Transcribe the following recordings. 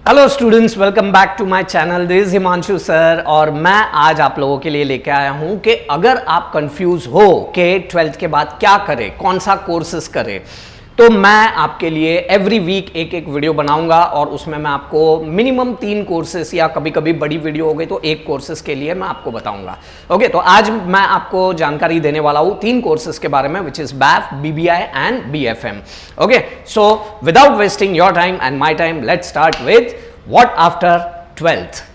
Hello students, welcome back to my channel. This is Himanshu sir और मैं आज आप लोगों के लिए लेके आया हूं कि अगर आप कंफ्यूज हो कि 12th के बाद क्या करें, कौन सा कोर्सेज करें, तो मैं आपके लिए एवरी वीक एक एक वीडियो बनाऊंगा और उसमें मैं आपको मिनिमम 3 कोर्सेस या कभी कभी बड़ी वीडियो हो गई तो एक कोर्सेस के लिए मैं आपको बताऊंगा। ओके, तो आज मैं आपको जानकारी देने वाला हूं 3 कोर्सेस के बारे में, which is BAF, BBI and BFM. Okay, so without wasting your time and my time, let's start with what after 12th।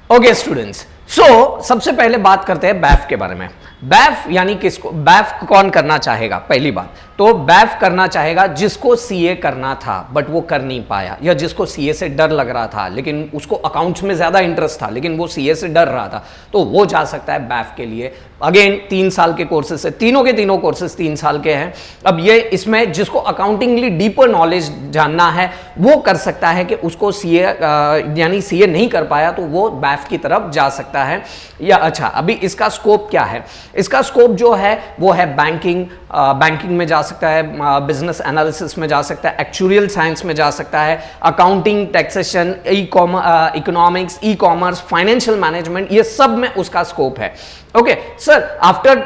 Okay students, so सबसे पहले बात करते हैं बैफ के बारे में। बैफ यानी किसको, बैफ कौन करना चाहेगा? पहली बात तो बैफ करना चाहेगा जिसको सीए करना था बट वो कर नहीं पाया, या जिसको सीए से डर लग रहा था लेकिन उसको अकाउंट्स में ज्यादा इंटरेस्ट था लेकिन वो सीए से डर रहा था, तो वो जा सकता है बैफ के लिए। अगेन 3 साल के कोर्सेस है, तीनों के तीनों कोर्सेस 3 साल के हैं। अब ये इसमें जिसको अकाउंटिंगली डीपर नॉलेज जानना है वो कर सकता है कि उसको सीए यानी सीए नहीं कर पाया तो वो बैफ की तरफ जा सकता है। या अच्छा, अभी इसका स्कोप क्या है? इसका स्कोप जो है वो है बैंकिंग में जा सकता है, बिजनेस एनालिसिस में जा सकता है, एक्चुरियल साइंस में जा सकता है, accounting, taxation, economics, e commerce, financial management, ये सब में उसका स्कोप है। ओके सर, आफ्टर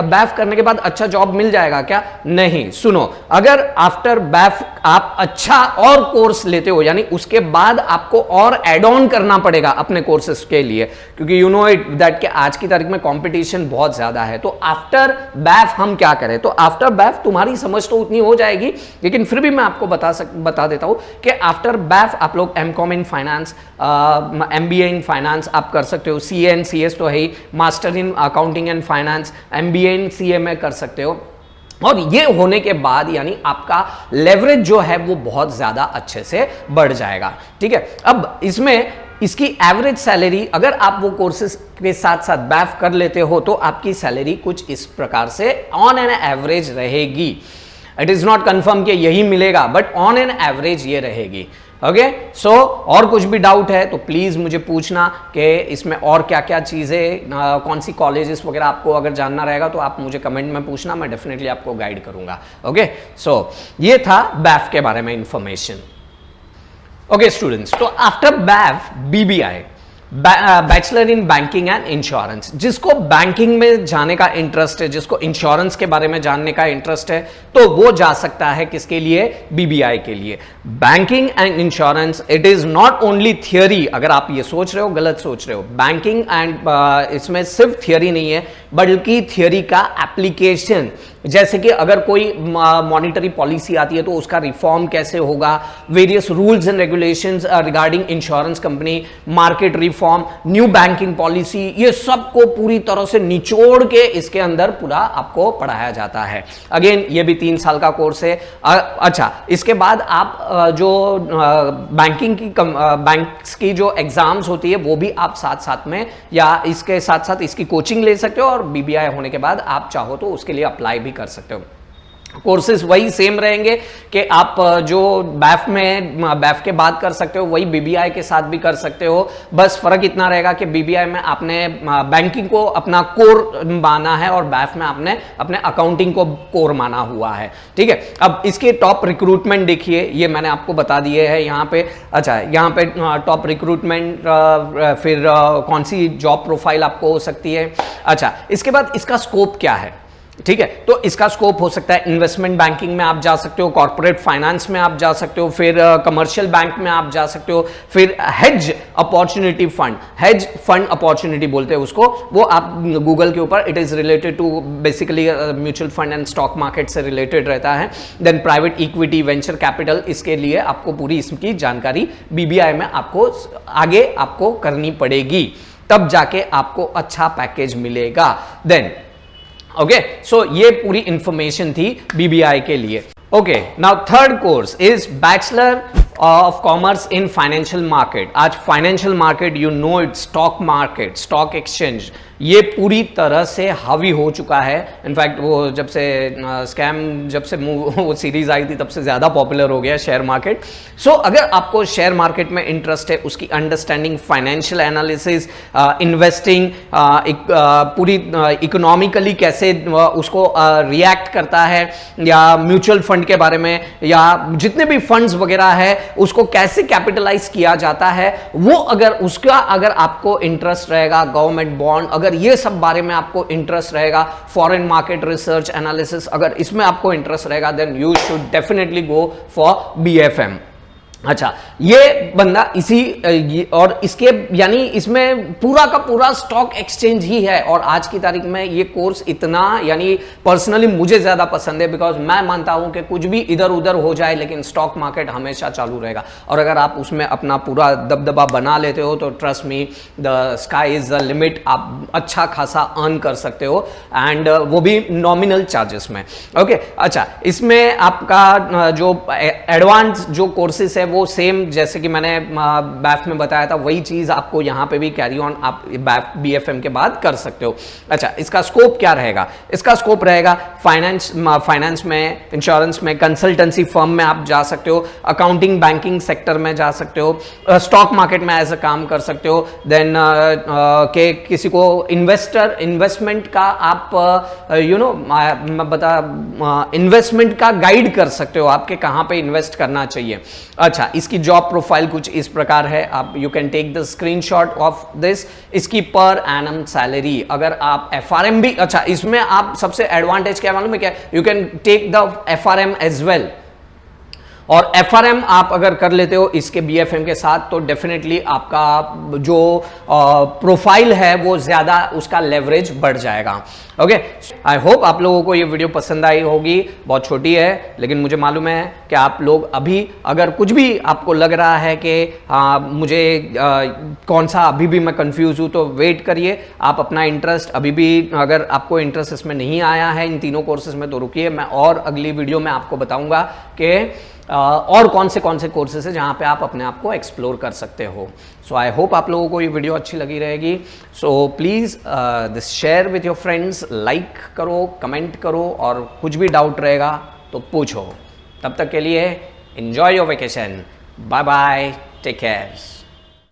बैफ करने के बाद अच्छा जॉब मिल जाएगा क्या? नहीं, सुनो, अगर आफ्टर बैफ आप अच्छा और कोर्स लेते हो यानी उसके बाद आपको और एड ऑन करना पड़ेगा अपने कोर्सेज के लिए, क्योंकि यू नो इट दैट कि आज की तारीख में कंपटीशन बहुत ज्यादा है। तो आफ्टर बैफ हम क्या करें? तो आफ्टर बैफ तुम्हारी समझ तो उतनी हो जाएगी, लेकिन फिर भी मैं आपको बता देता हूं कि आफ्टर बैफ आप लोग MCom in finance, MBA in finance आप कर सकते हो, सीए एंड सीएस तो है ही, master in accounting and finance, MBA in CA में कर सकते हो। और ये होने के बाद यानी आपका लेवरेज जो है वो बहुत ज्यादा अच्छे से बढ़ जाएगा। ठीक है, अब इसमें इसकी एवरेज सैलरी, अगर आप वो कोर्सेज के साथ साथ बैफ कर लेते हो तो आपकी सैलरी कुछ इस प्रकार से ऑन एन एवरेज रहेगी। इट इज नॉट कंफर्म कि यही मिलेगा, बट ऑन एन एवरेज ये रहेगी। ओके, सो और कुछ भी डाउट है तो प्लीज मुझे पूछना कि इसमें और क्या क्या चीजें, कौन सी कॉलेजेस वगैरह आपको अगर जानना रहेगा तो आप मुझे कमेंट में पूछना, मैं डेफिनेटली आपको गाइड करूंगा। ओके, सो ये था बैफ के बारे में इंफॉर्मेशन। ओके स्टूडेंट्स, तो after BAIF BBI, bachelor in banking and insurance, जिसको बैंकिंग में जाने का इंटरेस्ट है, जिसको इंश्योरेंस के बारे में जानने का इंटरेस्ट है, तो वो जा सकता है किसके लिए? बीबीआई के लिए। Banking and insurance, it is not only theory. अगर आप ये सोच रहे हो, गलत सोच रहे हो। बैंकिंग एंड इसमें सिर्फ थियोरी नहीं है बल्कि थियोरी का एप्लीकेशन, जैसे कि अगर कोई मॉनिटरी पॉलिसी आती है तो उसका रिफॉर्म कैसे होगा, various rules and regulations regarding insurance company, market reform, new banking policy, ये सब को पूरी तरह से निचोड़ के इसके अंदर पूरा आपको पढ़ाया जाता है। अगेन ये भी 3 साल का कोर्स है। अच्छा, इसके बाद आप जो बैंकिंग की बैंक्स की जो एग्जाम्स होती है वो भी आप साथ साथ में या इसके साथ साथ इसकी कोचिंग ले सकते हो, और बीबीआई होने के बाद आप चाहो तो उसके लिए अप्लाई भी कर सकते हो। कोर्सेज वही सेम रहेंगे कि आप जो बैफ के बाद कर सकते हो वही बीबीआई के साथ भी कर सकते हो। बस फर्क इतना रहेगा कि बीबीआई में आपने बैंकिंग को अपना कोर माना है और बैफ में आपने अपने अकाउंटिंग को कोर माना हुआ है। ठीक है, अब इसके टॉप रिक्रूटमेंट देखिए, ये मैंने आपको बता दिए है यहाँ पे। अच्छा, यहाँ पे टॉप रिक्रूटमेंट, फिर कौन सी जॉब प्रोफाइल आपको हो सकती है। अच्छा, इसके बाद इसका स्कोप क्या है? ठीक है, तो इसका स्कोप हो सकता है इन्वेस्टमेंट बैंकिंग में आप जा सकते हो, कॉर्पोरेट फाइनेंस में आप जा सकते हो, फिर कमर्शियल बैंक में आप जा सकते हो, फिर hedge opportunity fund, hedge fund opportunity बोलते हैं उसको, वो आप गूगल के ऊपर, it is related to basically mutual fund and stock market से रिलेटेड रहता है। Then private equity, venture capital, इसके लिए आपको पूरी इसकी जानकारी बीबीआई में आपको आगे आपको करनी पड़ेगी, तब जाके आपको अच्छा पैकेज मिलेगा। देन ओके, सो ये पूरी इंफॉर्मेशन थी बीबीआई के लिए। Okay, now third course is bachelor of commerce in financial market. आज financial market, you know it, stock market, stock exchange, ये पूरी तरह से हावी हो चुका है। इनफैक्ट वो जब से स्कैम जब से वो सीरीज आई थी तब से ज़्यादा पॉपुलर हो गया शेयर मार्केट। सो अगर आपको शेयर मार्केट में इंटरेस्ट है, उसकी अंडरस्टैंडिंग, फाइनेंशियल एनालिसिस, इन्वेस्टिंग, पूरी इकोनॉमिकली कैसे उसको रिएक्ट करता है, या म्यूचुअल फंड के बारे में, या जितने भी फंड्स वगैरह है उसको कैसे कैपिटलाइज किया जाता है, वो अगर आपको इंटरेस्ट रहेगा, गवर्नमेंट बॉन्ड, अगर ये सब बारे में आपको इंटरेस्ट रहेगा, फॉरेन मार्केट रिसर्च एनालिसिस, अगर इसमें आपको इंटरेस्ट रहेगा, then you should definitely go for BFM। अच्छा, ये बंदा और इसके यानी इसमें पूरा का पूरा स्टॉक एक्सचेंज ही है, और आज की तारीख में ये कोर्स इतना यानी पर्सनली मुझे ज्यादा पसंद है, बिकॉज मैं मानता हूं कि कुछ भी इधर उधर हो जाए लेकिन स्टॉक मार्केट हमेशा चालू रहेगा, और अगर आप उसमें अपना पूरा दबदबा बना लेते हो तो trust me, the sky is the limit. आप अच्छा खासा अर्न कर सकते हो, एंड वो भी नॉमिनल चार्जेस में। ओके, अच्छा, इसमें आपका जो एडवांस जो कोर्सेस है वो सेम जैसे कि मैंने बैफ में बताया था, वही चीज आपको यहां पे भी कैरी ऑन आप BFM के बाद कर सकते हो। अच्छा, इसका स्कोप क्या रहेगा? इसका स्कोप रहेगा फाइनेंस में, इंश्योरेंस में, कंसल्टेंसी फर्म में आप जा सकते हो, अकाउंटिंग बैंकिंग सेक्टर में जा सकते हो, स्टॉक मार्केट में एज अ काम कर सकते हो, देन के किसी को इन्वेस्टमेंट का आप मैं बता इन्वेस्टमेंट का गाइड कर सकते हो, आपके कहां पे इन्वेस्ट करना चाहिए। अच्छा, इसकी जॉब प्रोफाइल कुछ इस प्रकार है, आप you can take the screenshot of this. इसकी पर एनम सैलरी, अगर आप FRM भी, अच्छा इसमें आप सबसे एडवांटेज क्या मालूम है क्या, you can take the FRM as well, और FRM आप अगर कर लेते हो इसके BFM के साथ तो डेफिनेटली आपका जो प्रोफाइल है वो ज्यादा उसका लेवरेज बढ़ जाएगा। ओके, आई होप आप लोगों को ये वीडियो पसंद आई होगी। बहुत छोटी है लेकिन मुझे मालूम है कि आप लोग अभी अगर कुछ भी आपको लग रहा है कि मुझे कौन सा अभी भी मैं कंफ्यूज हूँ, तो वेट करिए। आप अपना इंटरेस्ट अभी भी, अगर आपको इंटरेस्ट इसमें नहीं आया है इन तीनों कोर्सेज में, तो रुकिए, मैं और अगली वीडियो में आपको बताऊंगा कि और कौन से कोर्सेज है जहां पे आप अपने आप को एक्सप्लोर कर सकते हो। सो आई होप आप लोगों को ये वीडियो अच्छी लगी रहेगी। So please this share with your friends, like करो, कमेंट करो, और कुछ भी डाउट रहेगा तो पूछो। तब तक के लिए enjoy your vacation, bye bye, take care.